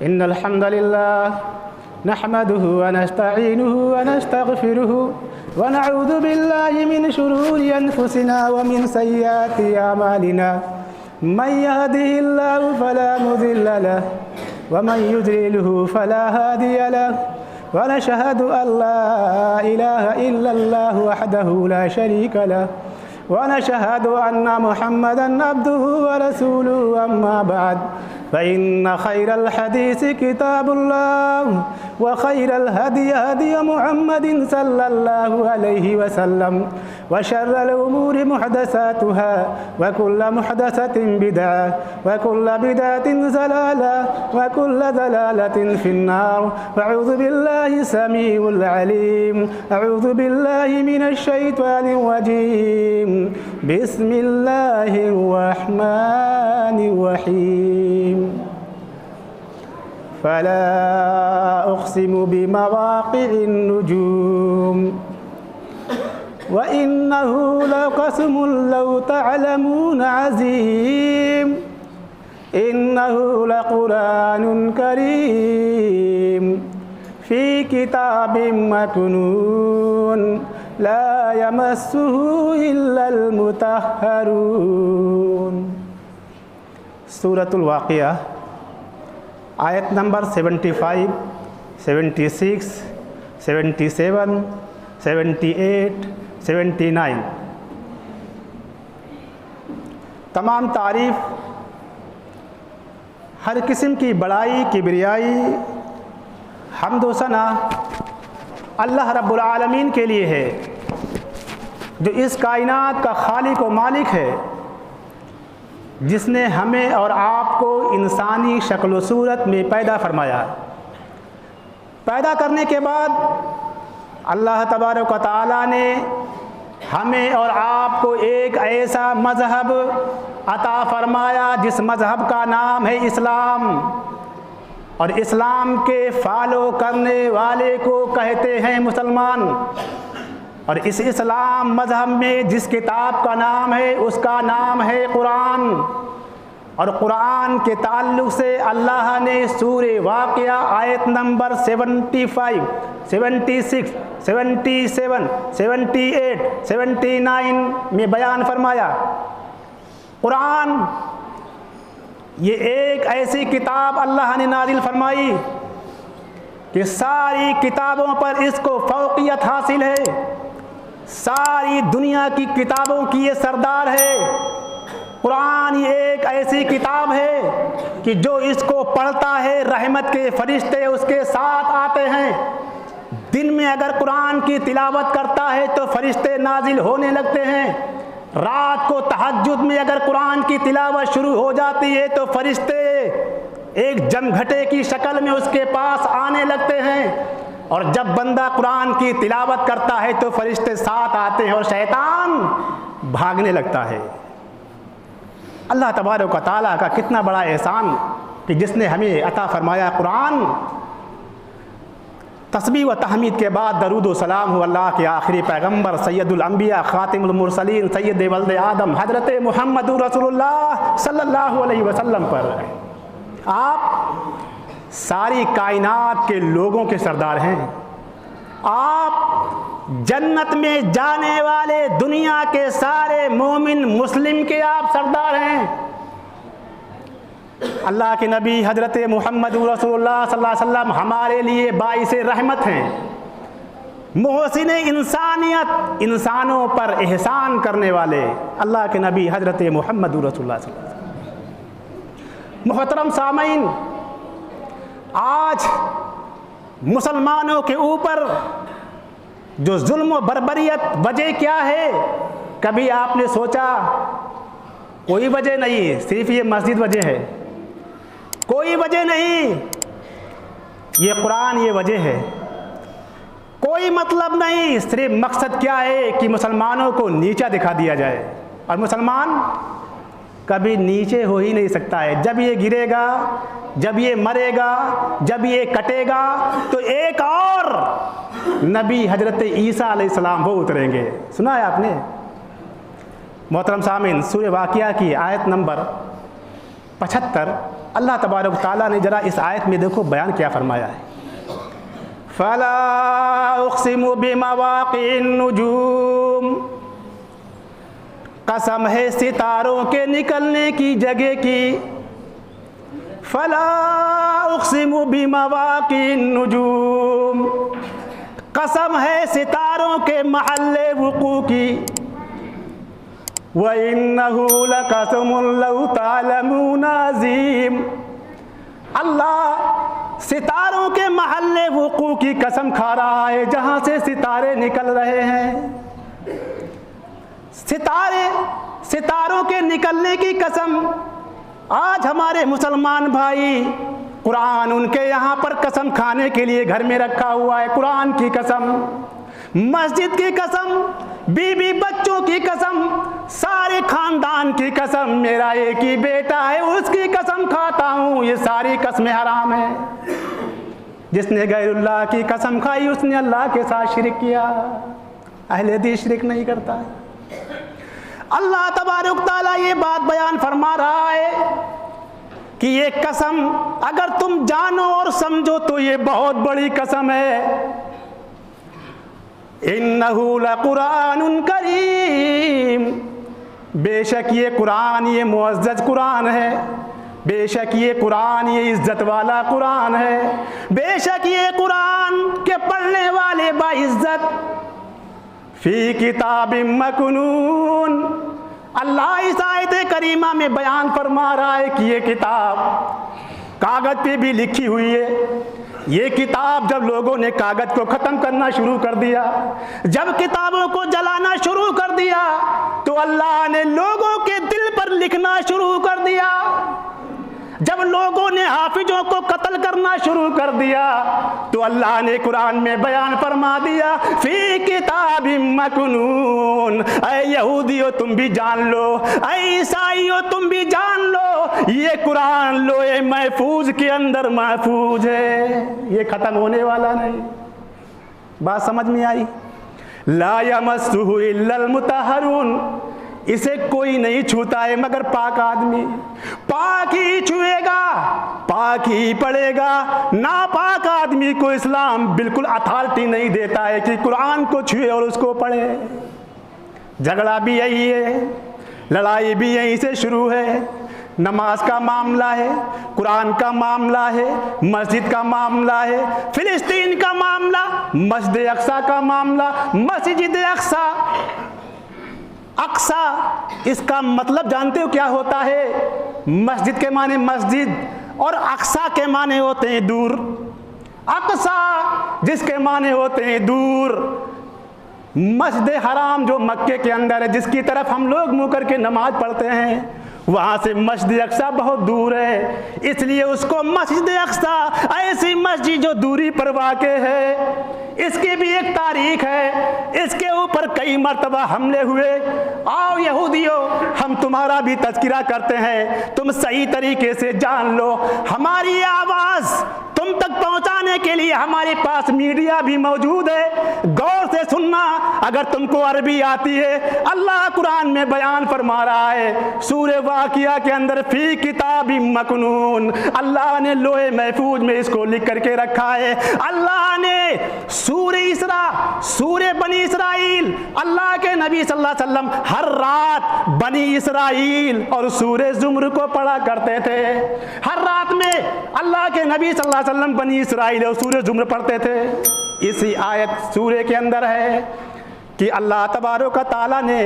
इन्नल हम्दुलिल्लाह नहमदुहु व नस्तईनुहु व नस्तगफिरुहु व नऊज़ु बिल्लाहि मिन शुरूरि अनफुसिना व मिन सय्यिआति अमालिना मन यहदिहिल्लाहु फला मुज़िल्ल लहु व मन युज़लिलहु फला हादिय लहु व नशहदु अल्ला इलाहा इल्लल्लाहु वहदहु ला शरीका लहु व नशहदु अन्ना मुहम्मदन अब्दुहु व रसूलुहु अम्मा बअद फ़इन्न खैरल हदीस किताबुल्लाह व खैरल हदी हदी मुहम्मदिन सल्लल्लाहु अलैहि वसल्लम व शर्रल उमूरि मुहदसातुहा व कुल्लु मुहदसतिन बिदअह व कुल्लु बिदअतिन ज़लालह व कुल्लु ज़लालतिन फिन्नार अऊज़ु बिल्लाहि समीउल अलीम अऊज़ु बिल्लाहि मिनश शैतानिर रजीम बिस्मिल्लाहिर रहमानिर रहीम फ़ला उक़्सिमु बिमवाक़िइन नुजूम व इन्नहु लक़स्मुन लौ तअलमून अज़ीम इन्नहु लक़ुरआनुन करीम फ़ी किताबिम मकनून ला यमस्सुहु इल्लल मुतहहरून। सूरतुल वाक़िया आयत नंबर 75, 76, 77, 78, 79। तमाम तारीफ़ हर किस्म की बड़ाई किबरियाई हम्द व सना अल्लाह रब्बुल आलमीन के लिए है, जो इस कायनात का खालिक व मालिक है, जिसने हमें और आपको इंसानी शक्ल व सूरत में पैदा फरमाया। पैदा करने के बाद अल्लाह तबारक व तआला ने हमें और आपको एक ऐसा मज़हब अता फरमाया जिस मज़हब का नाम है इस्लाम, और इस्लाम के फॉलो करने वाले को कहते हैं मुसलमान। और इस इस्लाम मज़हब में जिस किताब का नाम है उसका नाम है कुरान। और कुरान के ताल्लुक़ से अल्लाह ने सूरे वाक़िया आयत नंबर 75, 76, 77, 78, 79 में बयान फरमाया। कुरान ये एक ऐसी किताब अल्लाह ने नाजिल फरमाई कि सारी किताबों पर इसको फ़ौक़ियत हासिल है, सारी दुनिया की किताबों की ये सरदार है। कुरान ये एक ऐसी किताब है कि जो इसको पढ़ता है रहमत के फरिश्ते उसके साथ आते हैं। दिन में अगर कुरान की तिलावत करता है तो फरिश्ते नाजिल होने लगते हैं। रात को तहज्जुद में अगर कुरान की तिलावत शुरू हो जाती है तो फरिश्ते एक जमघटे की शक्ल में उसके पास आने लगते हैं। और जब बंदा कुरान की तिलावत करता है तो फरिश्ते साथ आते हैं और शैतान भागने लगता है। अल्लाह तबारक व तआला का कितना बड़ा एहसान कि जिसने हमें अता फरमाया कुरान। तस्बीह व तहमीद के बाद दरूद व सलाम हो अल्लाह के आखिरी पैगम्बर सैयदुल अंबिया खातिमुल मुरसलीन सैयद वल्द आदम हज़रत मुहम्मदुर रसूलुल्लाह सल्लल्लाहु अलैहि वसल्लम पर। आप सारी कायनात के लोगों के सरदार हैं। आप जन्नत में जाने वाले दुनिया के सारे मोमिन मुस्लिम के आप सरदार हैं। अल्लाह के नबी हज़रत मुहम्मदुर रसूलुल्लाह सल्लल्लाहु अलैहि वसल्लम हमारे लिए बाइसे रहमत हैं, मोहसिन इंसानियत, इंसानों पर एहसान करने वाले अल्लाह के नबी हज़रत मुहम्मदुर रसूलुल्लाह सल्लल्लाहु अलैहि वसल्लम। मुहतरम सामईन, आज मुसलमानों के ऊपर जो जुल्म व बर्बरियत वजह क्या है, कभी आपने सोचा? कोई वजह नहीं, सिर्फ ये मस्जिद वजह है, कोई वजह नहीं। ये कुरान ये वजह है, कोई मतलब नहीं। सिर्फ मकसद क्या है कि मुसलमानों को नीचा दिखा दिया जाए, और मुसलमान कभी नीचे हो ही नहीं सकता है। जब ये गिरेगा, जब ये मरेगा, जब ये कटेगा तो एक और नबी हजरत ईसा अलैहिस्सलाम वो उतरेंगे। सुना है आपने? मोहतरम सामीन, सूरह वाक़िया की आयत नंबर 75, अल्लाह तबारक ताला ने ज़रा इस आयत में देखो बयान क्या फरमाया है। फला उक़सिमु बिमवाक़िन नुजूम, कसम है सितारों के निकलने की जगह की। फला उक़सिमु बिमवाक़िन नुजूम, कसम है सितारों के महल्ले वुक़ू की। व इन्नहु लक़समुन लौ तालमून अज़ीम, अल्लाह सितारों के महल्ले वुक़ू की कसम खा रहा है जहाँ से सितारे निकल रहे हैं। सितारों के निकलने की कसम। आज हमारे मुसलमान भाई कुरान उनके यहाँ पर कसम खाने के लिए घर में रखा हुआ है। कुरान की कसम, मस्जिद की कसम, बीवी बच्चों की कसम, सारे खानदान की कसम, मेरा एक ही बेटा है उसकी कसम खाता हूँ, ये सारी कसमें हराम है। जिसने गैरुल्लाह की कसम खाई उसने अल्लाह के साथ शिरक किया। अहले हदीस शिरक नहीं करता है। अल्लाह तबारक ताला ये बात बयान फरमा रहा है कि ये कसम अगर तुम जानो और समझो तो ये बहुत बड़ी कसम है। इन्नहु लकुरानुन करीम, बेशक ये कुरान, ये मुअज़्ज़ज़ कुरान है। बेशक ये कुरान, ये इज्जत वाला कुरान है। बेशक ये कुरान के पढ़ने वाले बाइज्जत। फी किताबिम मकनून, अल्लाह इस आयत करीमा में बयान फरमा रहा है कि ये किताब कागज़ पे भी लिखी हुई है। ये किताब जब लोगों ने कागज़ को ख़त्म करना शुरू कर दिया, जब किताबों को जलाना शुरू कर दिया, तो अल्लाह ने लोगों के दिल पर लिखना शुरू कर दिया। जब लोगों ने हाफिजों को कत्ल करना शुरू कर दिया, तो अल्लाह ने कुरान में बयान फरमा दिया, फी किताबिम मकनून, ऐ यहूदियों तुम भी जान लो, ऐ ईसाइयों तुम भी जान लो, ये कुरान लोहे महफूज के अंदर महफूज है, ये ख़त्म होने वाला नहीं। बात समझ में आई? ला यमस्सुहु इल्लल मुतहहरून, इसे कोई नहीं छूता है मगर पाक आदमी। पाक ही छुएगा, पाक ही पढ़ेगा। नापाक आदमी को इस्लाम बिल्कुल अथॉरिटी नहीं देता है कि कुरान को छुए और उसको पढ़े। झगड़ा भी यही है, लड़ाई भी यहीं से शुरू है। नमाज का मामला है, कुरान का मामला है, मस्जिद का मामला है, फिलिस्तीन का मामला, मस्जिद अक्सा का मामला। मस्जिद अक्सा, अक्सा इसका मतलब जानते हो क्या होता है? मस्जिद के माने मस्जिद और अक्सा के माने होते हैं दूर। अक्सा जिसके माने होते हैं दूर। मस्जिद हराम जो मक्के के अंदर है, जिसकी तरफ हम लोग मुँह करके नमाज पढ़ते हैं, वहाँ से मस्जिद अक्सा बहुत दूर है, इसलिए उसको मस्जिद अक्सा, ऐसी मस्जिद जो दूरी पर वाक़ है। इसकी भी एक तारीख है, इसके ऊपर कई मर्तबा हमले हुए। आओ यहूदियों, हम तुम्हारा भी तज़किरा करते हैं, तुम सही तरीके से जान लो। हमारी आवाज़ तुम तक पहुंचाने के लिए हमारे पास मीडिया भी मौजूद है। गौर से सुनना, अगर तुमको अरबी आती है। अल्लाह कुरान में बयान फरमा रहा है सूरे वाक़िया के अंदर, फी किताबिम मकनून, अल्लाह ने लोहे महफूज में इसको लिख करके रखा है। अल्लाह ने सूरे इसरा, सूरे बनी इसराइल, अल्लाह के नबी सल्लल्लाहु अलैहि वसल्लम हर रात बनी इसराइल और सूरे ज़ुमर को पढ़ा करते थे। हर रात में अल्लाह के नबी सल्लल्लाहु अलैहि वसल्लम बनी इसराइल और सूरे ज़ुमर पढ़ते थे। इसी आयत सूरे के अंदर है कि अल्लाह तबारक व तआला ने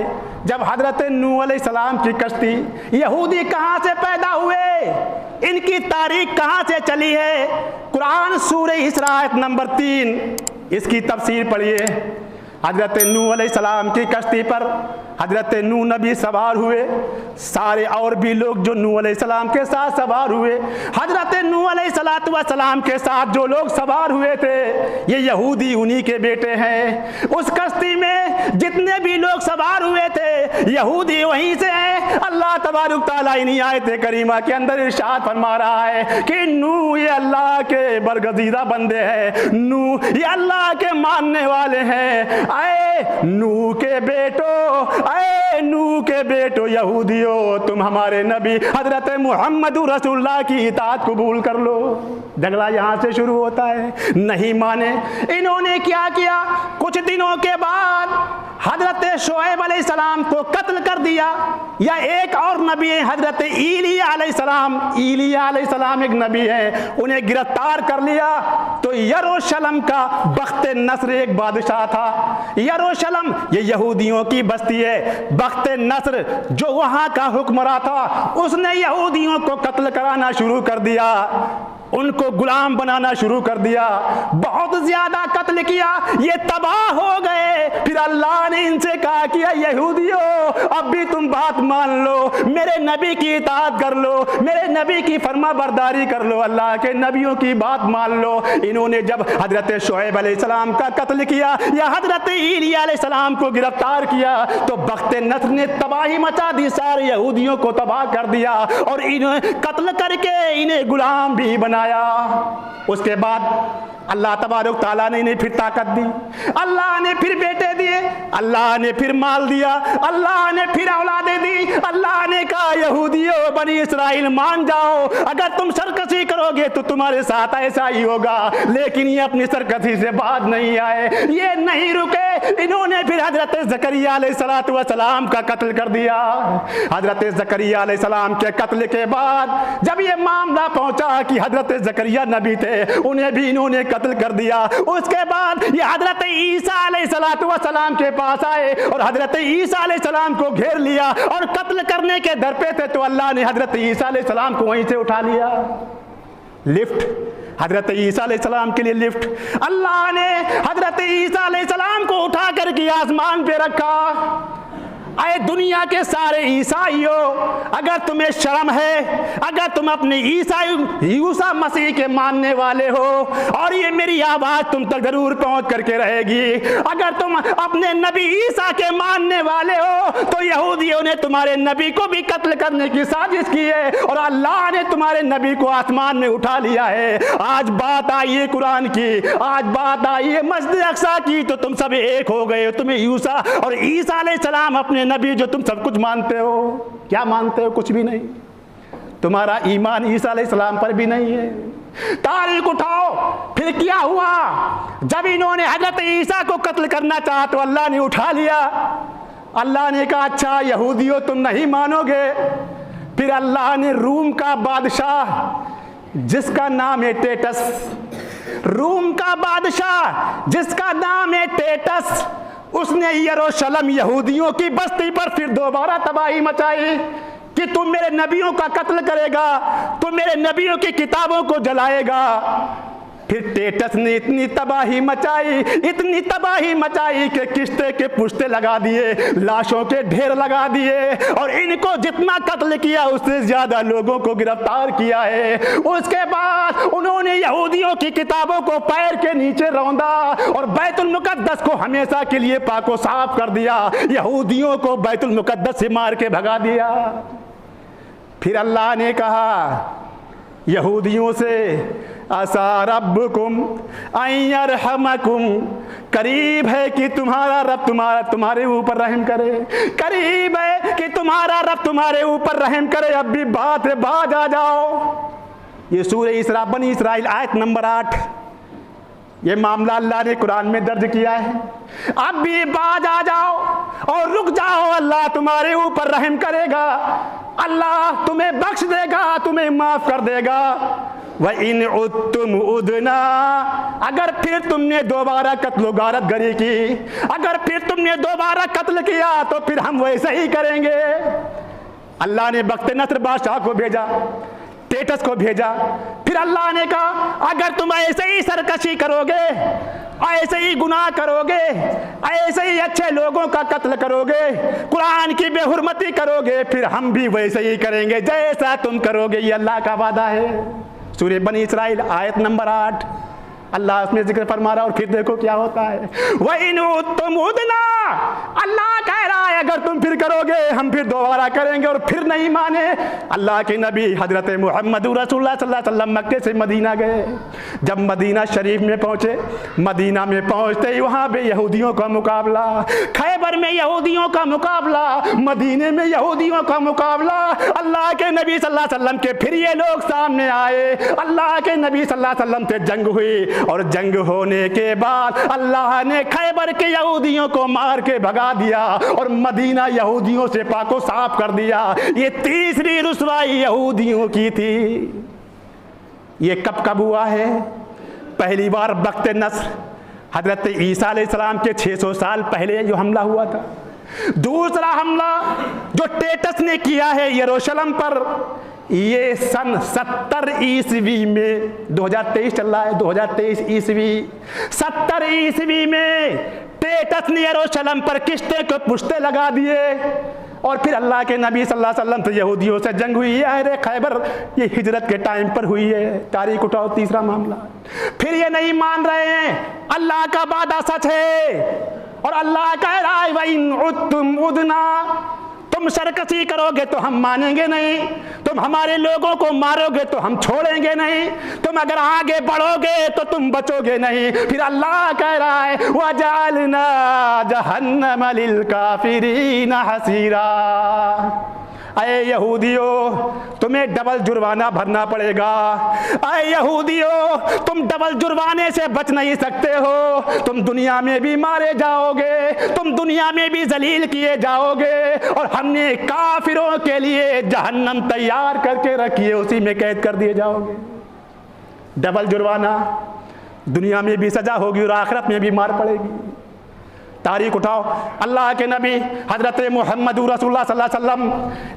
जब हज़रत नूह अलैहिस्सलाम की कश्ती, यहूदी कहाँ से पैदा हुए, इनकी तारीख कहाँ से चली है, कुरान सूरे इसरा आयत नंबर 3, इसकी तफसीर पढ़िए। हज़रत नूह अलैहिस्सलाम की कश्ती पर हज़रत नूह नबी सवार हुए, सारे और भी लोग जो नूह अलैहिस्सलाम के साथ सवार हुए। हज़रत नूह नूह अलैहिस्सलातु वस्सलाम के साथ जो लोग सवार हुए थे ये यहूदी उन्हीं के बेटे हैं। उस कश्ती में जितने भी लोग सवार हुए थे यहूदी वहीं से हैं। अल्लाह तबारक तआला इन्हीं आयत करीमा के अंदर इरशाद फरमा रहा है कि नूह ये अल्लाह के बरगजीदा बंदे हैं, नूह ये अल्लाह के मानने वाले हैं। आए नूह के बेटो, आए नूह के बेटो यहूदियों, तुम हमारे नबी हजरत मुहम्मद रसूलुल्लाह की इताअत कबूल कर लो। झगड़ा यहाँ से शुरू होता है, नहीं माने। इन्होंने क्या किया, कुछ दिनों के बाद हजरत शुएब अलैहिस्सलाम को कत्ल कर दिया। या एक और नबी है हजरत इलिया अलैहिस्सलाम, इलिया अलैहिस्सलाम एक नबी है, उन्हें गिरफ्तार कर लिया। तो यरूशलेम का बख्त नस्र एक बादशाह था। यरूशलेम ये यहूदियों की बस्ती है। बख्त नस्र जो वहाँ का हुक्मरान था उसने यहूदियों को कत्ल कराना शुरू कर दिया, उनको गुलाम बनाना शुरू कर दिया, बहुत ज्यादा कत्ल किया, ये तबाह हो गए। फिर अल्लाह ने इनसे कहा कि यहूदियों अब भी तुम बात मान लो, मेरे नबी की इताअत कर लो, मेरे नबी की फरमा बरदारी कर लो, अल्लाह के नबियों की बात मान लो। इन्होंने जब हजरत शुएब अलैहिस्सलाम का कत्ल किया या हजरत इलिया अलैहिस्सलाम को गिरफ्तार किया तो बख्त नस्र ने तबाही मचा दी, सारे यहूदियों को तबाह कर दिया और इन्हें कत्ल करके इन्हें गुलाम भी बनाया। उसके बाद अल्लाह तबारक तआला ने इन्हें फिर ताकत दी, अल्लाह ने फिर बेटे दिए, अल्लाह ने फिर माल दिया, अल्लाह ने फिर औलादें दी। अल्लाह ने कहा यहूदियों बनी इस्राइल मान जाओ, अगर तुम सरकशी करोगे तो तुम्हारे साथ ऐसा ही होगा। लेकिन ये अपनी सरकशी से बाज नहीं आए, ये नहीं रुके। इन्होंने फिर हजरत ज़करिया अलैहिस्सलातु वस्सलाम का कत्ल कर दिया। हजरत ज़करिया अलैहिस्सलाम के कत्ल के बाद जब ये मामला पहुंचा कि हजरत ज़करिया नबी थे, उन्हें भी इन्होंने कत्ल कर दिया। उसके बाद ये हजरत ईसा अलैहिस्सलातु वस्सलाम के पास आए और हजरत ईसा अलैहिस्सलाम को घेर लिया और कत्ल करने के दर पे थे। तो अल्लाह ने हजरत ईसा अलैहिस्सलाम को वहीं से उठा लिया। लिफ्ट, हजरत ईसा अलैहिस्सलाम के लिए लिफ्ट। अल्लाह ने हजरत ईसा अलैहिस्सलाम को उठा करके आसमान पे रखा। आए दुनिया के सारे ईसाइयों, अगर तुम्हें शर्म है, अगर तुम अपने ईसा मसीह के मानने वाले हो और ये मेरी आवाज तुम तक जरूर पहुंच करके रहेगी, अगर तुम अपने नबी ईसा के मानने वाले हो तो यहूदियों ने तुम्हारे नबी को भी कत्ल करने की साजिश की है और अल्लाह ने तुम्हारे नबी को आसमान में उठा लिया है। आज बात आई है कुरान की, आज बात आई है मस्जिद अक्सा की, तो तुम सब एक हो गए हो। तुम्हें यूसा और ईसा अलैहिस्सलाम अपने नबी जो तुम सब कुछ मानते हो, क्या मानते हो? कुछ भी नहीं। तुम्हारा ईमान ईसा अलैहिस्सलाम पर भी नहीं है। तारीख उठाओ। फिर क्या हुआ? जब इन्होंने हजरत ईसा को कत्ल करना चाहा तो अल्लाह ने उठा लिया। अल्लाह ने कहा अच्छा यहूदियों तुम नहीं मानोगे। फिर अल्लाह ने रूम का बादशाह जिसका नाम है टेटस, रूम का बादशाह जिसका नाम है टेटस, उसने यरूशलेम यहूदियों की बस्ती पर फिर दोबारा तबाही मचाई कि तुम मेरे नबियों का कत्ल करेगा, तुम मेरे नबियों की किताबों को जलाएगा। फिर टेटस ने इतनी तबाही मचाई, इतनी तबाही मचाई कि किश्ते के पुश्ते लगा दिए, लाशों के ढेर लगा दिए और इनको जितना कत्ल किया उससे ज्यादा लोगों को गिरफ्तार किया है। उसके बाद उन्होंने यहूदियों की किताबों को पैर के नीचे रौंदा और बैतुल मुकद्दस को हमेशा के लिए पाको साफ कर दिया। यहूदियों को बैतुल मुकद्दस से मार के भगा दिया। फिर अल्लाह ने कहा यहूदियों से असा रब्बुकुम अयरहमकुम, करीब है कि तुम्हारा रब तुम्हारे ऊपर रहम करे, करीब है कि तुम्हारा रब तुम्हारे ऊपर रहम करे। अब भी बात है, बाज आ जाओ। ये सूरह इसरा बनी इस्राइल आयत नंबर 8, ये मामला अल्लाह ने कुरान में दर्ज किया है। अब भी बाज आ जाओ और रुक जाओ, अल्लाह तुम्हारे ऊपर रहम करेगा, अल्लाह तुम्हें बख्श देगा, तुम्हें माफ कर देगा। वह इन उद्तुम उदना, अगर फिर तुमने दोबारा कत्ल गारत गरी की, अगर फिर तुमने दोबारा कत्ल किया तो फिर हम वैसे ही करेंगे। अल्लाह ने बख्त नस्र बादशाह को भेजा, टेटस को भेजा। फिर अल्लाह ने कहा अगर तुम ऐसे ही सरकशी करोगे, ऐसे ही गुनाह करोगे, ऐसे ही अच्छे लोगों का कत्ल करोगे, कुरान की बेहुरमती करोगे, फिर हम भी वैसे ही करेंगे जैसा तुम करोगे। ये अल्लाह का वादा है। सूरह बनी इसराइल आयत नंबर 8 अल्लाह उसमें जिक्र फरमा रहा। और फिर देखो क्या होता है, वही तुम उदना, अल्लाह कह रहा है अगर तुम फिर करोगे हम फिर दोबारा करेंगे, और फिर नहीं माने। अल्लाह के नबी हजरत मोहम्मद रसूलुल्लाह सल्लल्लाहु अलैहि वसल्लम मक्के से मदीना गए। जब मदीना शरीफ में पहुंचे, मदीना में पहुंचते ही वहाँ पे यहूदियों का मुकाबला, खैबर में यहूदियों का मुकाबला, मदीने में यहूदियों का मुकाबला। अल्लाह के नबी सल्लल्लाहु अलैहि वसल्लम के फिर ये लोग सामने आए, अल्लाह के नबी सल्लल्लाहु अलैहि वसल्लम से जंग हुई, और जंग होने के बाद अल्लाह ने खैबर के यहूदियों को मार के भगा दिया और मदीना यहूदियों से पाको साफ कर दिया। ये तीसरी रुसवाई यहूदियों की थी। ये कब हुआ है? पहली बार वक्त नस्र हजरत ईसा अलैहिस्सलाम के 600 साल पहले जो हमला हुआ था। दूसरा हमला जो टिटस ने किया है यरूशलेम पर, ये सन 70 ईस्वी में, 2023 चल रहा है, 2023 ईस्वी, 70 ईस्वी में टिटस ने यरूशलेम पर किश्ते को पुश्ते लगा दिए। और फिर अल्लाह के नबी सल्लल्लाहु अलैहि वसल्लम से यहूदियों से जंग हुई है। अरे खैबर ये हिजरत के टाइम पर हुई है। तारीख उठाओ, तीसरा मामला। फिर ये नहीं मान रहे हैं अल्लाह का वादा सच है, और अल्लाह कह रहा है वइन उद्तुम उदना, तुम सरकशी करोगे तो हम मानेंगे नहीं, तुम हमारे लोगों को मारोगे तो हम छोड़ेंगे नहीं, तुम अगर आगे बढ़ोगे तो तुम बचोगे नहीं। फिर अल्लाह कह रहा है वजअलना जहन्नम लिल काफिरीन हसीरा। अरे यहूदियों तुम्हें डबल जुर्माना भरना पड़ेगा। अरे यहूदियों तुम डबल जुर्माने से बच नहीं सकते हो। तुम दुनिया में भी मारे जाओगे, तुम दुनिया में भी जलील किए जाओगे, और हमने काफिरों के लिए जहन्नम तैयार करके रखी है, उसी में कैद कर दिए जाओगे। डबल जुर्माना, दुनिया में भी सजा होगी और आखिरत में भी मार पड़ेगी। तारीख उठाओ, अल्लाह के नबी हजरत मोहम्मद रसूलुल्लाह सल्लल्लाहु अलैहि वसल्लम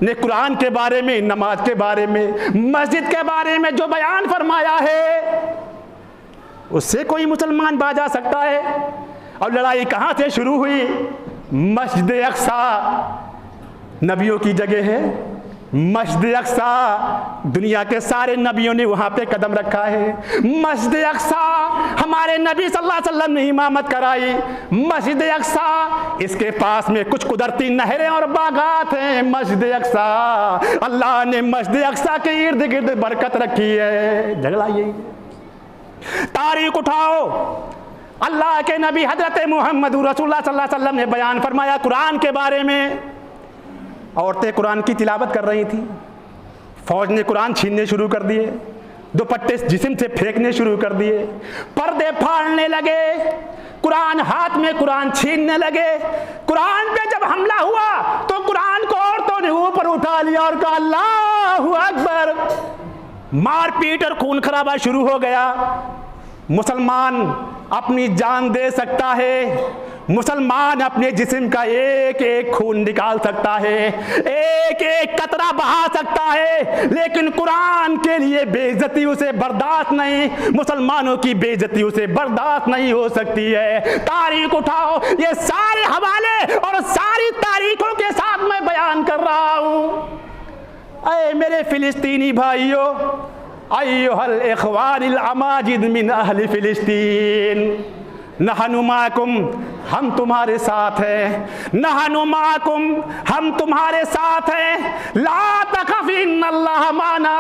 ने कुरान के बारे में, नमाज के बारे में, मस्जिद के बारे में जो बयान फरमाया है, उससे कोई मुसलमान बाज आ सकता है? और लड़ाई कहाँ से शुरू हुई? मस्जिद अक्सा नबियों की जगह है। मस्जिद अक्सा दुनिया के सारे नबियों ने वहाँ पे कदम रखा है। मस्जिद अक्सा हमारे नबी सल्लल्लाहु अलैहि वसल्लम ने इमामत कराई। मस्जिद अक्सा, इसके पास में कुछ कुदरती नहरें और बागात हैं। मस्जिद अक्सा, अल्लाह ने मस्जिद अक्सा के इर्द गिर्द बरकत रखी है। झगड़ा यही। तारीख उठाओ, अल्लाह के नबी हजरत मोहम्मद रसूलुल्लाह सल्लल्लाहु अलैहि वसल्लम ने बयान फरमाया कुरान के बारे में। औरतें कुरान की तिलावत कर रही थी, फौज ने कुरान छीनने शुरू कर दिए, दुपट्टे जिस्म से फेंकने शुरू कर दिए, पर्दे फाड़ने लगे, कुरान हाथ में कुरान छीनने लगे। कुरान पे जब हमला हुआ तो कुरान को औरतों ने ऊपर उठा लिया और कहा अल्लाहु अकबर। मारपीट और खून खराबा शुरू हो गया। मुसलमान अपनी जान दे सकता है, मुसलमान अपने जिस्म का एक एक खून निकाल सकता है, एक एक कतरा बहा सकता है, लेकिन कुरान के लिए बेइज्जती उसे बर्दाश्त नहीं, मुसलमानों की बेइज्जती उसे बर्दाश्त नहीं हो सकती है। तारीख उठाओ, ये सारे हवाले और सारी तारीखों के साथ मैं बयान कर रहा हूँ। अरे मेरे फिलिस्तीनी भाइयों, अय्युहल इख्वानिल अमाजिद मिन अहली फिलिस्तीन, नहनु माकुम, हम तुम्हारे साथ हैं। नहनु माकुम, हम तुम्हारे साथ हैं। ला तखफ इन्नल्लाह माना,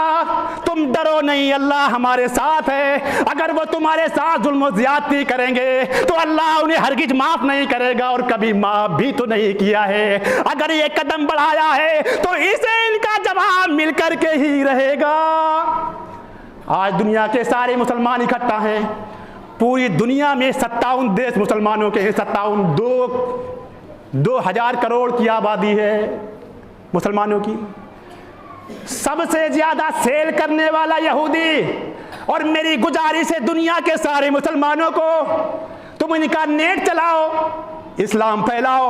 तुम डरो नहीं, अल्लाह हमारे साथ है। अगर वो तुम्हारे साथ जुल्म ज़्यादती करेंगे तो अल्लाह उन्हें हरगिज माफ नहीं करेगा, और कभी माफ भी तो नहीं किया है। अगर ये कदम बढ़ाया है तो इसे इनका जवाब मिलकर के ही रहेगा। आज दुनिया के सारे मुसलमान इकट्ठा हैं। पूरी दुनिया में 57 देश मुसलमानों के हैं। 2,000 करोड़ की आबादी है मुसलमानों की। सबसे ज्यादा सेल करने वाला यहूदी। और मेरी गुजारिश है दुनिया के सारे मुसलमानों को, तुम इनका नेट चलाओ, इस्लाम फैलाओ।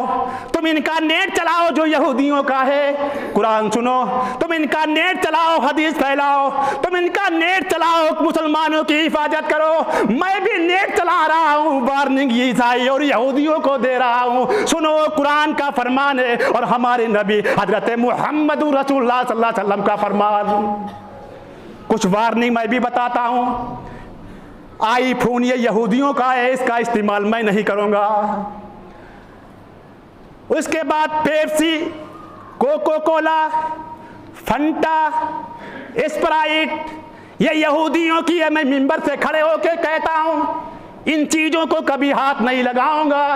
तुम इनका नेट चलाओ जो यहूदियों का है, कुरान सुनो। तुम इनका नेट चलाओ, हदीस फैलाओ। तुम इनका नेट चलाओ, मुसलमानों की हिफाजत करो। मैं भी नेट चला रहा हूँ, वार्निंग ईसाई और यहूदियों को दे रहा हूँ। सुनो, कुरान का फरमान है और हमारे नबी हजरत मोहम्मद रसूलुल्लाह सल्लल्लाहु अलैहि वसल्लम का फरमान। कुछ वार्निंग मैं भी बताता हूं। आईफोन ये यहूदियों का है, इसका इस्तेमाल मैं नहीं करूंगा। उसके बाद Pepsi, Coca Cola, Fanta, Sprite, ये यहूदियों की है। मैं मिंबर से खड़े होकर कहता हूं इन चीजों को कभी हाथ नहीं लगाऊंगा।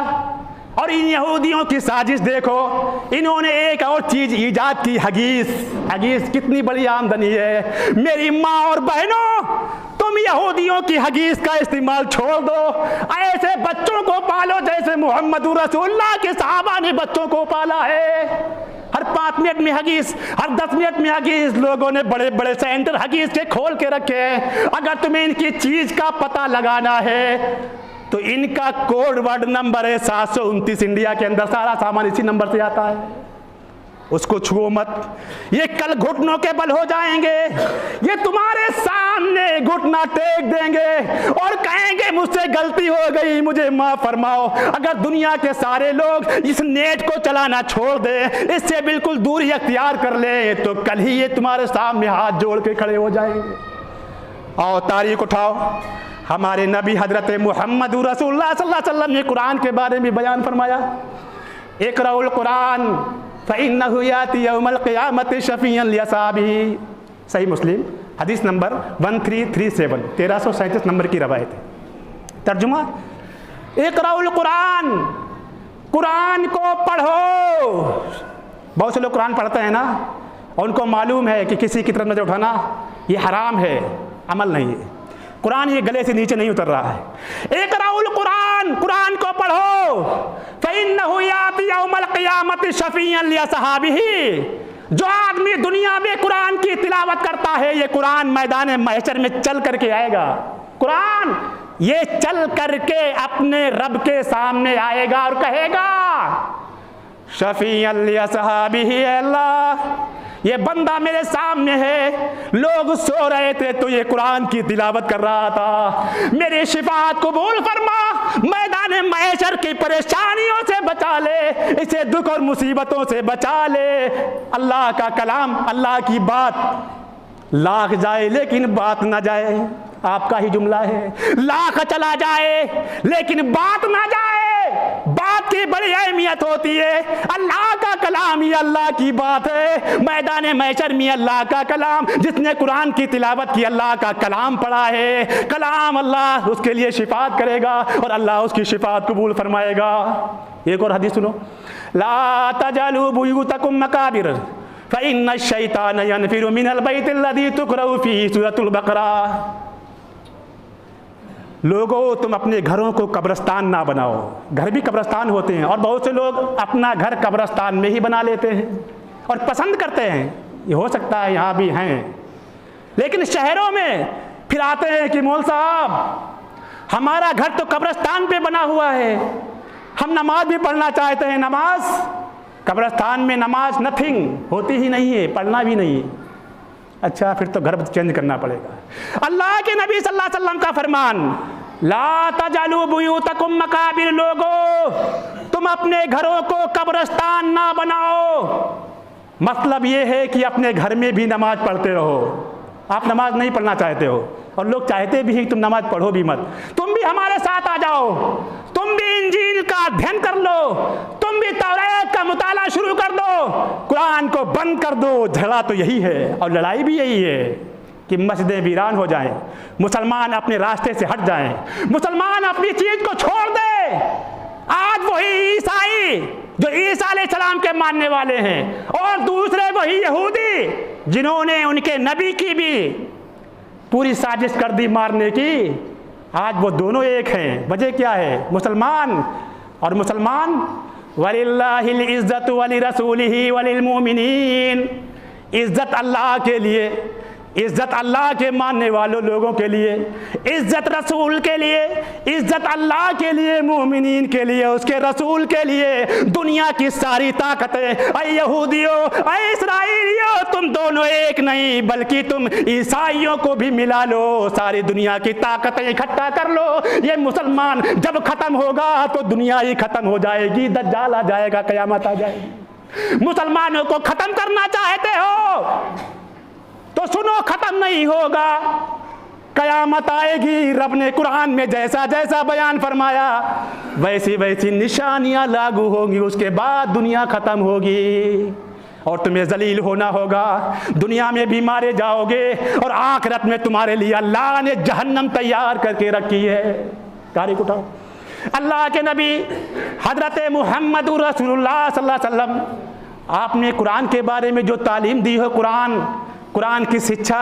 और इन यहूदियों की साजिश देखो, इन्होंने एक और चीज ईजाद की, हगीज। हगीज कितनी बड़ी आमदनी है। मेरी माँ और बहनों, तुम यहूदियों की हगीज का इस्तेमाल छोड़ दो। ऐसे बच्चों को पालो जैसे मोहम्मद रसूलुल्लाह के सहाबा ने बच्चों को पाला है। हर 5 मिनट में हगीज, हर 10 मिनट में हगीज। लोगों ने बड़े बड़े सेंटर हगीज के खोल के रखे हैं। अगर तुम्हें इनकी चीज का पता लगाना है तो इनका कोड वर्ड नंबर है 729। इंडिया के अंदर सारा सामान इसी नंबर से आता है, उसको छुओ मत। ये कल घुटनों के बल हो जाएंगे। ये तुम्हारे सामने घुटना टेक देंगे और कहेंगे मुझसे गलती हो गई, मुझे माफ फरमाओ। अगर दुनिया के सारे लोग इस नेट को चलाना छोड़ दे, इससे बिल्कुल दूरी अख्तियार कर ले, तो कल ही ये तुम्हारे सामने हाथ जोड़ के खड़े हो जाएंगे। आओ तारीख उठाओ। हमारे नबी हजरत मोहम्मद रसूलुल्लाह सल्लल्लाहु अलैहि वसल्लम ने कुरान के बारे में बयान फरमाया, इक़राउल कुरान फ़इन्नहु याती यौमल क़ियामति शफ़ीअन लिअस्हाबिही। सही मुस्लिम हदीस नंबर 1337, 1337 नंबर की रवायत है। तर्जुमा, इक़राउल कुरान, कुरान को पढ़ो। बहुत से लोग कुरान पढ़ते हैं ना, और उनको मालूम है कि किसी की तरफ नजर उठाना ये हराम है, अमल नहीं है। कुरान ये गले से नीचे नहीं उतर रहा है। इक़राउल कुरान, कुरान को पढ़ो। फ़इन्नहु याती यौमल क़ियामति शफ़ीअन लिअस्हाबिही। जो आदमी दुनिया में कुरान की तिलावत करता है, ये कुरान मैदान महशर में चल करके आएगा। कुरान ये चल करके अपने रब के सामने आएगा और कहेगा शफ़ीअन लिअस्हाबिही, अल्लाह ये बंदा मेरे सामने है। लोग सो रहे थे तो ये कुरान की तिलावत कर रहा था। मेरी शिफाअत कबूल फरमा, मैदान महशर की परेशानियों से बचा ले, इसे दुख और मुसीबतों से बचा ले। अल्लाह का कलाम, अल्लाह की बात लाख जाए लेकिन बात ना जाए। आपका ही जुमला है, लाख चला जाए लेकिन बात ना जाए। बात की बड़ी अहमियत होती है। अल्लाह का कलाम ये अल्लाह की बात है। मैदान महशर में अल्लाह का कलाम, जिसने कुरान की तिलावत की, अल्लाह का कलाम पढ़ा है, कलाम अल्लाह उसके लिए शिफात करेगा और अल्लाह उसकी शिफात कबूल फरमाएगा। एक और हदीस सुनो, ला तजअलू बुयूतकुम मकाबिर फ़इन्न शैतान यनफिरु मिनल बैतिल्लज़ी तुक़रअ फ़ीही सूरतुल बक़रा। लोगों, तुम अपने घरों को कब्रिस्तान ना बनाओ। घर भी कब्रिस्तान होते हैं और बहुत से लोग अपना घर कब्रिस्तान में ही बना लेते हैं और पसंद करते हैं। ये हो सकता है यहाँ भी हैं, लेकिन शहरों में फिर आते हैं कि मौल साहब हमारा घर तो कब्रिस्तान पे बना हुआ है, हम नमाज भी पढ़ना चाहते हैं। नमाज कब्रिस्तान में नमाज नथिंग, होती ही नहीं है, पढ़ना भी नहीं है। अच्छा, फिर तो घर चेंज करना पड़ेगा। अल्लाह के नबी सल्लल्लाहु अलैहि वसल्लम का फरमान, ला तजअलू बुयूतकुम मकाबिर। लोगो, तुम अपने घरों को कब्रिस्तान ना बनाओ। मतलब ये है कि अपने घर में भी नमाज पढ़ते रहो। आप नमाज नहीं पढ़ना चाहते हो और लोग चाहते भी हैं तुम नमाज पढ़ो भी मत, तुम भी हमारे साथ आ जाओ, तुम भी इंजील का अध्ययन कर लो, तुम भी तौरात का मुताला शुरू कर दो, कुरान को बंद कर दो। झगड़ा तो यही है और लड़ाई भी यही है कि मस्जिदें वीरान हो जाएं, मुसलमान अपने रास्ते से हट जाएं, मुसलमान अपनी चीज को छोड़ दे। आज वही ईसाई जो ईसा अलैहिस्सलाम के मानने वाले हैं और दूसरे वही यहूदी जिन्होंने उनके नबी की भी पूरी साजिश कर दी मारने की, आज वो दोनों एक हैं। वजह क्या है? मुसलमान और मुसलमान, वलिल्लाहिल इज्जतु वलिरसूलिही वलिल मोमिनीन। इज्जत अल्लाह के लिए, इज्जत अल्लाह के मानने वालों लोगों के लिए, इज्जत रसूल के लिए, इज्जत अल्लाह के लिए, मोमिनीन के लिए, उसके रसूल के लिए। दुनिया की सारी ताकतें, ऐ यहूदियों, ऐ इस्राएलियों, तुम दोनों एक नहीं बल्कि तुम ईसाइयों को भी मिला लो, सारी दुनिया की ताकतें इकट्ठा कर लो। ये मुसलमान जब खत्म होगा तो दुनिया ही खत्म हो जाएगी, दज्जाल आ जाएगा, कयामत आ जाएगी। मुसलमानों को खत्म करना चाहते हो तो सुनो, ख़त्म नहीं होगा, क़यामत आएगी। रब ने कुरान में जैसा जैसा बयान फरमाया वैसी वैसी निशानियाँ लागू होंगी, उसके बाद दुनिया ख़त्म होगी और तुम्हें जलील होना होगा। दुनिया में भी मारे जाओगे और आखिरत में तुम्हारे लिए अल्लाह ने जहन्नम तैयार करके रखी है। तारीख उठाओ। अल्लाह के नबी हज़रत मुहम्मद रसूलुल्लाह सल्लल्लाहु अलैहि वसल्लम, आपने कुरान के बारे में जो तालीम दी है, कुरान की शिक्षा,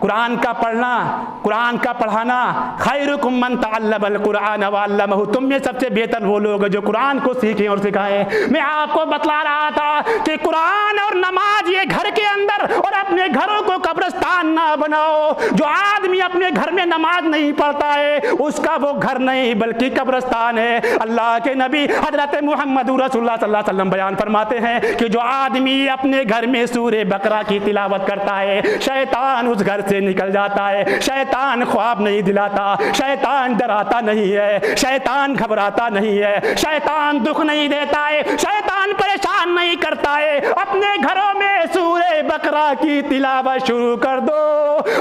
कुरान का पढ़ना, कुरान का पढ़ाना, खैरुकुम मन तअल्लमल कुरान व अल्लमहु, तुम में सबसे बेहतर वो लोग जो कुरान को सीखें और सिखाएं। मैं आपको बतला रहा था कि कुरान और नमाज ये घर के अंदर, और अपने घरों को कब्रिस्तान ना बनाओ। जो आदमी अपने घर में नमाज नहीं पढ़ता है उसका वो घर नहीं बल्कि कब्रिस्तान है। अल्लाह के नबी हज़रत मुहम्मद रसूलुल्लाह सल्लल्लाहु अलैहि वसल्लम बयान फरमाते हैं कि जो आदमी अपने घर में सूरे बकरा की तिलावत करता है, शैतान उस घर से निकल जाता है। शैतान ख्वाब नहीं दिलाता, शैतान डराता नहीं है, शैतान घबराता नहीं है, शैतान दुख नहीं देता है, शैतान परेशान नहीं करता है। अपने घरों में सूरे बकरा की तिलावत शुरू कर दो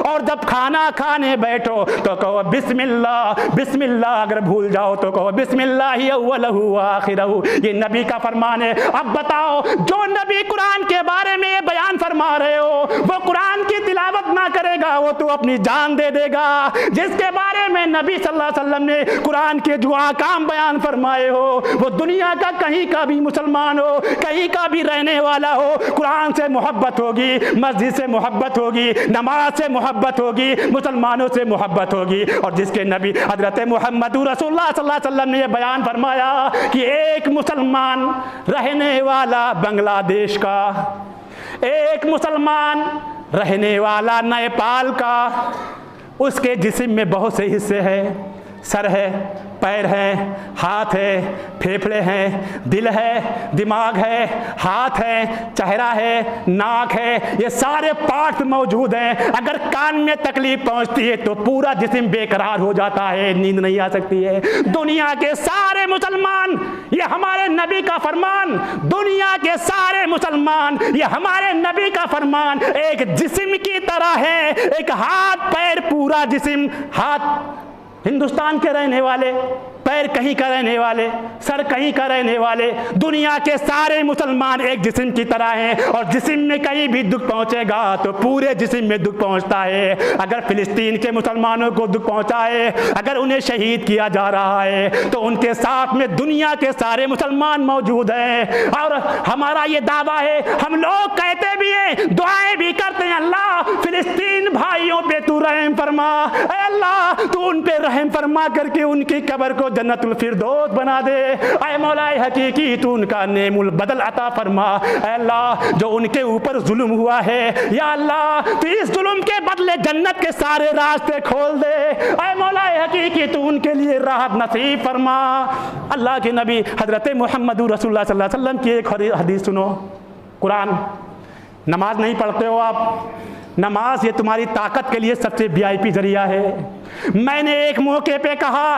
और जब खाना खाने बैठो तो कहो बिस्मिल्लाह बिस्मिल्लाह, अगर भूल जाओ तो कहो बिस्मिल्लाह अव्वलहु व आखिरहु। ये नबी का फरमान है। अब बताओ, जो नबी कुरान के बारे में बयान फरमा रहे हो वो कुरान की तिलावत ना करेगा वो तो अपनी जान दे देगा। जिसके बारे में नबी सल्लल्लाहु अलैहि वसल्लम ने कुरान के जो अहकाम बयान फरमाए हो वो दुनिया का कहीं का भी मुसलमान हो, कहीं का भी रहने वाला हो, कुरान से मोहब्बत होगी, मस्जिद से मोहब्बत होगी, नमाज से मोहब्बत होगी, मुसलमानों से मोहब्बत होगी। और जिसके नबी हज़रत मुहम्मद रसूलुल्लाह सल्लल्लाहु अलैहि वसल्लम ने यह बयान फरमाया कि एक मुसलमान रहने वाला बांग्लादेश का, एक मुसलमान रहने वाला नेपाल का, उसके जिस्म में बहुत से हिस्से हैं। सर है, पैर है, हाथ है, फेफड़े हैं, दिल है, दिमाग है, हाथ है, चेहरा है, नाक है, ये सारे पार्ट मौजूद हैं। अगर कान में तकलीफ पहुंचती है तो पूरा जिस्म बेकरार हो जाता है, नींद नहीं आ सकती है। दुनिया के सारे मुसलमान, ये हमारे नबी का फरमान, दुनिया के सारे मुसलमान, ये हमारे नबी का फरमान एक जिस्म की तरह है। एक हाथ पैर पूरा जिस्म, हाथ हिंदुस्तान के रहने वाले, पैर कहीं का रहने वाले, सर कहीं का रहने वाले, दुनिया के सारे मुसलमान एक जिस्म की तरह हैं। और जिस्म में कहीं भी दुख पहुंचेगा तो पूरे जिस्म में दुख पहुंचता है। अगर फिलिस्तीन के मुसलमानों को दुख पहुंचा है, अगर उन्हें शहीद किया जा रहा है तो उनके साथ में दुनिया के सारे मुसलमान मौजूद हैं। और हमारा ये दावा है, हम लोग कहते भी हैं, दुआएं भी करते हैं, अल्लाह फिलिस्तीन भाइयों पे तू रहम फरमा, अल्लाह तू उन पे रहम फरमा करके उनकी कब्र को जन्नतुल फिरदौस बना दे। ऐ मौलाए हकीकी तू उनका नेमुल बदल अता फरमा। ऐ अल्लाह जो उनके ऊपर जुल्म हुआ है, या अल्लाह तू इस जुल्म के बदले जन्नत के सारे रास्ते खोल दे। ऐ मौलाए हकीकी तू उनके लिए राहत नसीब फरमा। अल्लाह के नबी हज़रत मुहम्मद रसूलुल्लाह सल्लल्लाहु अलैहि वसल्लम की एक हदीस सुनो। कुरान, नमाज नहीं पढ़ते हो आप, नमाज ये तुम्हारी ताकत के लिए सबसे वीआईपी जरिया है। मैंने एक मौके पे कहा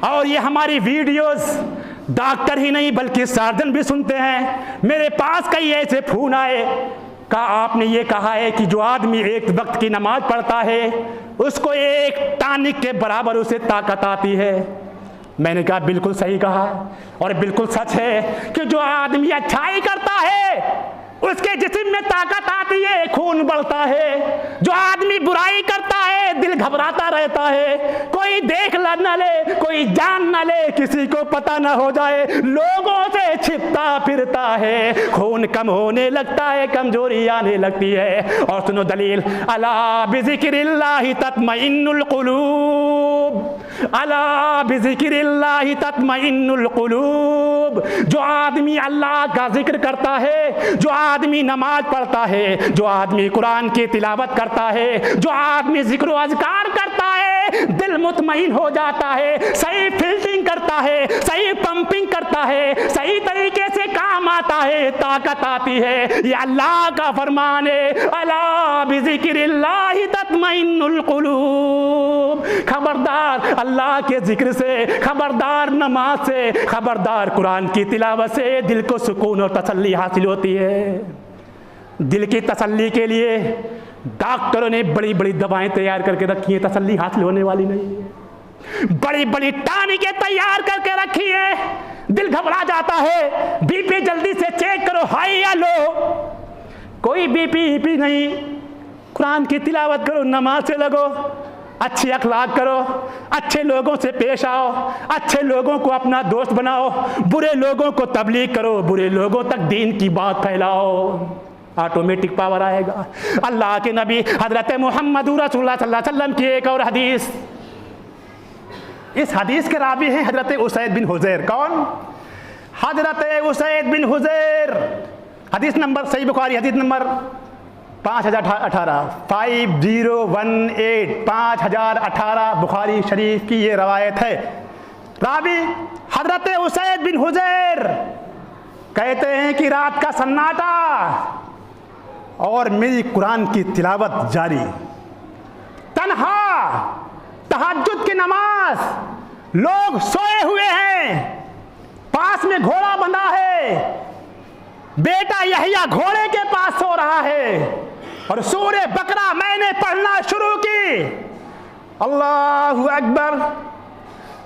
और ये हमारी वीडियोस डॉक्टर ही नहीं बल्कि सर्जन भी सुनते हैं। मेरे पास कई ऐसे फोन आए, कहा आपने ये कहा है कि जो आदमी एक वक्त की नमाज पढ़ता है उसको एक टानिक के बराबर उसे ताकत आती है। मैंने कहा बिल्कुल सही कहा और बिल्कुल सच है कि जो आदमी अच्छाई करता है उसके जिस्म में ताकत आती है, खून बढ़ता है। जो आदमी बुराई करता है दिल घबराता रहता है, कोई देख न ले, कोई जान न ले, किसी को पता न हो जाए, लोगों से छिपता फिरता है, खून कम होने लगता है, कमजोरी आने लगती है। और सुनो दलील, अला बिज़िक्रिल्लाहि तत्मइन्नुल कुलूब, अला बिज़िक्रिल्लाहि तत्मइन्नुल कुलूब। जो आदमी अल्लाह का जिक्र करता है, जो आदमी नमाज पढ़ता है, जो आदमी कुरान की तिलावत करता है, जो आदमी जिक्र अज़कार करता है, दिल मुतमईन हो जाता है, सही फिल्टरिंग करता है, सही पंपिंग करता है, सही तरीके से काम आता है, ताकत आती है। ये अल्लाह का फरमान है, अला बिज़िक्रिल्लाहि तत्मइन्नुल कुलूब। खबरदार अल्लाह के जिक्र से, खबरदार नमाज से, खबरदार कुरान की तिलावत से दिल को सुकून और तसल्ली हासिल होती है। दिल की तसल्ली के लिए डॉक्टरों ने बड़ी बड़ी दवाएं तैयार करके रखी हैं, तसल्ली हासिल होने वाली नहीं है। बड़ी बड़ी टॉनिकें तैयार करके रखी है, दिल घबरा जाता है, बीपी जल्दी से चेक करो, हाई या लो। कोई बीपी नहीं, कुरान की तिलावत करो, नमाज से लगो, अच्छे अखलाक करो, अच्छे लोगों से पेश आओ, अच्छे लोगों को अपना दोस्त बनाओ, बुरे लोगों को तबलीग करो, बुरे लोगों तक दीन की बात फैलाओ, ऑटोमेटिक पावर आएगा। अल्लाह के नबी हजरत मोहम्मद रसूलुल्लाह सल्लल्लाहु अलैहि वसल्लम की एक और हदीस, इस हदीस के रावी हैं हजरत उसैद बिन हुज़ैर। कौन? हजरत उसैद बिन हुज़ैर। हदीस नंबर सही बुखारी हदीस नंबर 5018 5018 बुखारी शरीफ की ये रवायत है। रावी हजरत उसैद बिन हुज़ैर कहते हैं कि रात का सन्नाटा और मेरी कुरान की तिलावत जारी, तन्हा तहज्जुद की नमाज, लोग सोए हुए हैं, पास में घोड़ा बंधा है, बेटा यहया घोड़े के पास सो रहा है, और सूरे बकरा मैंने पढ़ना शुरू की। अल्लाहु अकबर,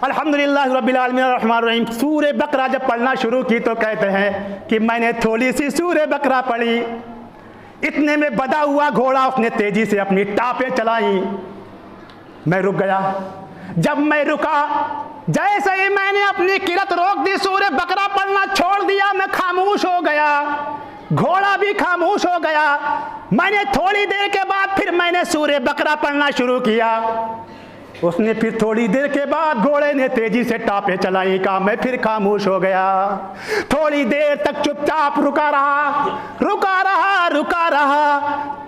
अल्हम्दुलिल्लाह रब्बिल आलमीन अर्रहमानिर रहीम। सूरे बकरा जब पढ़ना शुरू की तो कहते हैं कि मैंने थोड़ी सी सूरे बकरा पढ़ी, इतने में बंधा हुआ घोड़ा उसने तेजी से अपनी टापें चलाई। मैं रुक गया। जब मैं रुका, जैसे ही मैंने अपनी किरत रोक दी, सूरे बकरा पढ़ना छोड़ दिया, मैं खामोश हो गया, घोड़ा भी खामोश हो गया। मैंने थोड़ी देर के बाद फिर मैंने सूरे बकरा पढ़ना शुरू किया, उसने फिर थोड़ी देर के बाद घोड़े ने तेजी से टापे चलाई, कहा मैं फिर खामोश हो गया। थोड़ी देर तक चुपचाप रुका रहा।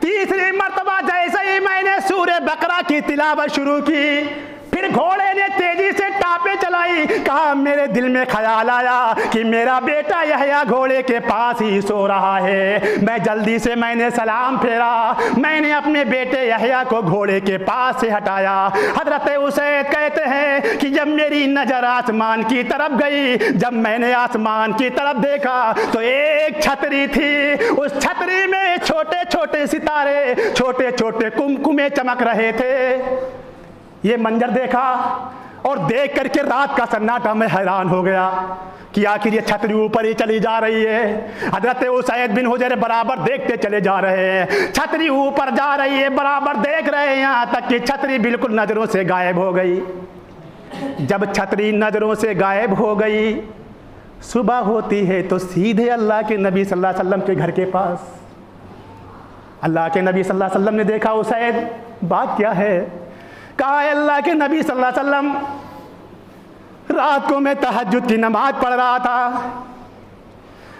तीसरी मर्तबा जैसे ही मैंने सूरे बकरा की तिलावत शुरू की, फिर घोड़े ने तेजी से टापे चलाई। कहा मेरे दिल में ख्याल आया कि मेरा बेटा यहया घोड़े के पास ही सो रहा है। मैं जल्दी से मैंने सलाम फेरा, मैंने अपने बेटे यहया को घोड़े के पास से हटाया। हजरत उसैद कहते हैं कि जब मेरी नज़र आसमान की तरफ गई, जब मैंने आसमान की तरफ देखा तो एक छतरी थी, उस छतरी में छोटे छोटे सितारे, छोटे छोटे कुमकुमे चमक रहे थे। ये मंजर देखा और देख करके रात का सन्नाटा में हैरान हो गया कि आखिर ये छतरी ऊपर ही चली जा रही है। हजरत उसैद बिन हुज़ैर बराबर देखते चले जा रहे हैं, छतरी ऊपर जा रही है, बराबर देख रहे हैं, यहाँ तक कि छतरी बिल्कुल नज़रों से गायब हो गई। जब छतरी नज़रों से गायब हो गई, सुबह होती है तो सीधे अल्लाह के नबी सल्लल्लाहु अलैहि वसल्लम के घर के पास। अल्लाह के नबी सल्लल्लाहु अलैहि वसल्लम ने देखा, उसैद बात क्या है? कहा अल्लाह के नबी सल्लल्लाहु अलैहि वसल्लम, रात को मैं तहज्जुद की नमाज पढ़ रहा था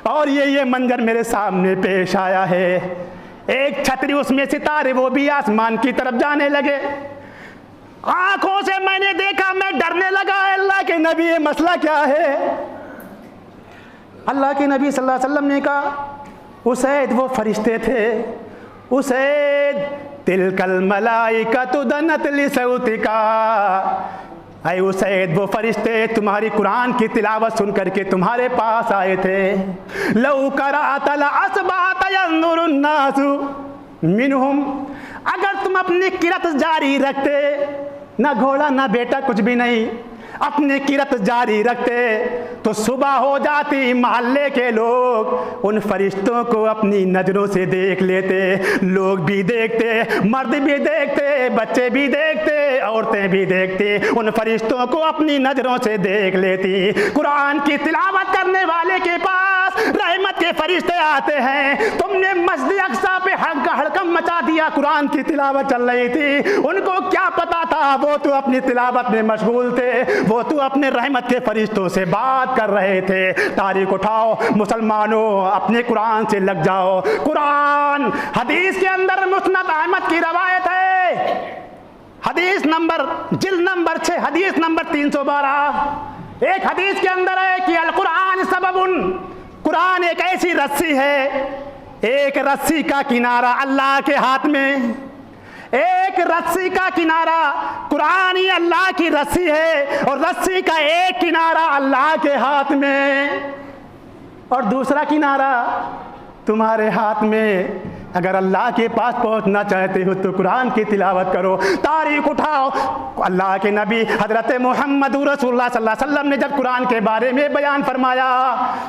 और ये मंजर मेरे सामने पेश आया है। एक छतरी, उसमें सितारे, वो भी आसमान की तरफ जाने लगे। आंखों से मैंने देखा, मैं डरने लगा। अल्लाह के नबी ये मसला क्या है? अल्लाह के नबी सल्लल्लाहु अलैहि वसल्लम ने कहा, उसैद वो फरिश्ते थे, उसैद तिलकल मलाइकतु दनत लिसौतिका, ऐ उसैद वो फरिश्ते तुम्हारी कुरान की तिलावत सुन करके तुम्हारे पास आए थे। लौ करातल असबात यंजुरुन नासु मिनहुम, अगर तुम अपनी किरत जारी रखते, ना घोड़ा ना बेटा कुछ भी नहीं, अपनी किरत जारी रखते तो सुबह हो जाती, मोहल्ले के लोग उन फरिश्तों को अपनी नज़रों से देख लेते। लोग भी देखते, मर्द भी देखते, बच्चे भी देखते, औरतें भी देखती, उन फरिश्तों को अपनी नज़रों से देख लेती। कुरान की तिलावत करने वाले के पास रहमत के फरिश्ते आते हैं। तुमने मस्जिद अक्सा पे हड़कम मचा दिया, कुरान की तिलावत चल रही थी, उनको क्या पता था? वो तो अपनी तिलावत में मशगूल थे, वो तो अपने रहमत के फरिश्तों से बात कर रहे थे। तारीख उठाओ मुसलमानों, अपने कुरान से लग जाओ। कुरान हदीस के अंदर मुस्नद अहमद की रवायत है, हदीस नंबर जिल्द नंबर 6 हदीस नंबर 312। एक हदीस के अंदर है कि अल कुरान सबबुन, कुरान एक ऐसी रस्सी है, एक रस्सी का किनारा अल्लाह के हाथ में, एक रस्सी का किनारा कुरान ही अल्लाह की रस्सी है, और रस्सी का एक किनारा अल्लाह के हाथ में और दूसरा किनारा तुम्हारे हाथ में। अगर अल्लाह के पास पहुंचना चाहते हो तो कुरान की तिलावत करो, तारीख उठाओ। अल्लाह के नबी हज़रत मोहम्मद रसूलुल्लाह सल्लल्लाहु अलैहि वसल्लम ने जब कुरान के बारे में बयान फरमाया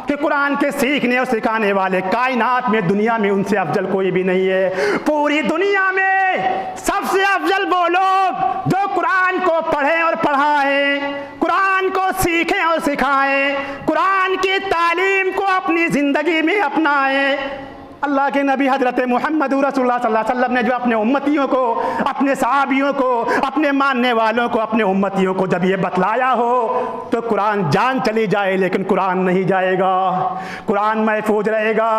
कि कुरान के सीखने और सिखाने वाले कायनात में दुनिया में उनसे अफजल कोई भी नहीं है। पूरी दुनिया में सबसे अफजल वो लोग जो कुरान को पढ़ें और पढ़ाएं, कुरान को सीखें और सिखाएं, कुरान की तालीम को अपनी ज़िंदगी में अपनाएं। अल्लाह के नबी हज़रत मोहम्मद रसूलुल्लाह सल्लल्लाहु अलैहि वसल्लम ने जो अपने उम्मतियों को, अपने सहाबियों को, अपने मानने वालों को, अपने उम्मतियों को जब ये बतलाया हो तो कुरान जान चली जाए लेकिन कुरान नहीं जाएगा, कुरान महफूज रहेगा,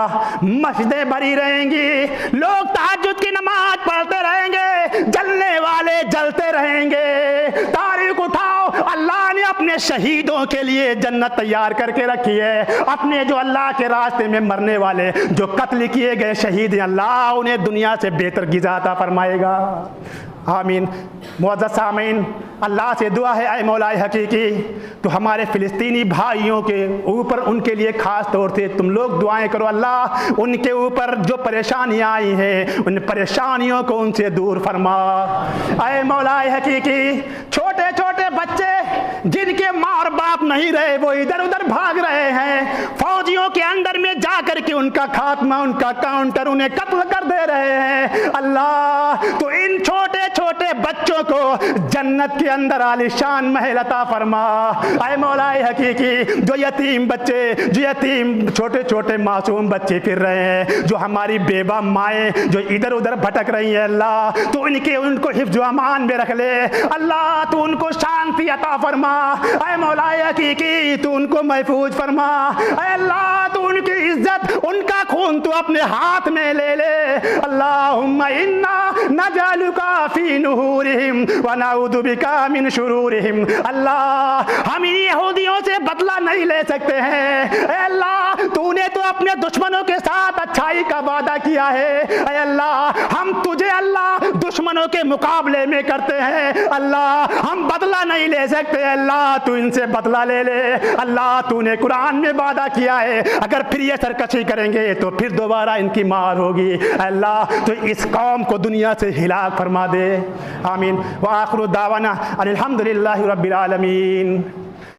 मस्जिदें भरी रहेंगी, लोग तहज्जुद की नमाज पढ़ते रहेंगे, जलने वाले जलते रहेंगे। तारीख उठाओ, अल्लाह ने अपने शहीदों के लिए जन्नत तैयार करके रखी है। अपने जो अल्लाह के रास्ते में मरने वाले, जो कत्ल किए गए शहीद हैं, अल्लाह उन्हें दुनिया से बेहतर गिज़ा अता फरमाएगा। आमीन। मुअज़्ज़ज़ सामीन, अल्लाह से दुआ है ऐ मौलाए हकीकी, तो हमारे फ़िलिस्तीनी भाइयों के ऊपर, उनके लिए ख़ास तौर से तुम लोग दुआएं करो। अल्लाह उनके ऊपर जो परेशानियाँ आई हैं उन परेशानियों को उनसे दूर फरमा। ऐ मौलाए हकीकी, छोटे छोटे बच्चे जिनके माँ और बाप नहीं रहे वो इधर उधर भाग रहे हैं, फौजियों के अंदर में जा कर के उनका खात्मा, उनका काउंटर, उन्हें कत्ल कर दे रहे हैं। अल्लाह तो इन छोटे छोटे बच्चों को जन्नत के अंदर आलिशान महल अता फरमा। ऐ मौलाए हकीकी, जो यतीम बच्चे, जो यतीम छोटे छोटे मासूम बच्चे फिर रहे हैं, जो हमारी बेवा माएँ जो इधर उधर भटक रही हैं, अल्लाह तो उनको हिफ्ज़ व अमान में रख ले। अल्लाह तो उनको शांति अता फरमा। ऐ मौलाए हकीकी, तू उनको महफूज फरमा। ऐ अल्लाह तू उनकी इज्जत, उनका खून तू अपने हाथ में ले ले। अल्लाहुम्मा इन्ना नजअलुका फी नुहुरिहिम व नऊदु बिका मिन शुरूरिहिम। अल्लाह हम इन यहूदियों से बदला नहीं ले सकते हैं। ऐ अल्लाह तूने तो अपने दुश्मनों के साथ अच्छाई का वादा किया है। ऐ अल्लाह हम तुझे अल्लाह दुश्मनों के मुकाबले में करते हैं। अल्लाह हम बदला नहीं ले सकते। अल्लाह तू इनसे बदला ले ले। अल्लाह तूने कुरान में वादा किया है अगर फिर ये सरकशी करेंगे तो फिर दोबारा इनकी मार होगी। अल्लाह तो इस कौम को दुनिया से हिलाक फरमा दे। आमीन। व आखिरु दावाना अनिल हम्दुलिल्लाहि रब्बिल आलमीन।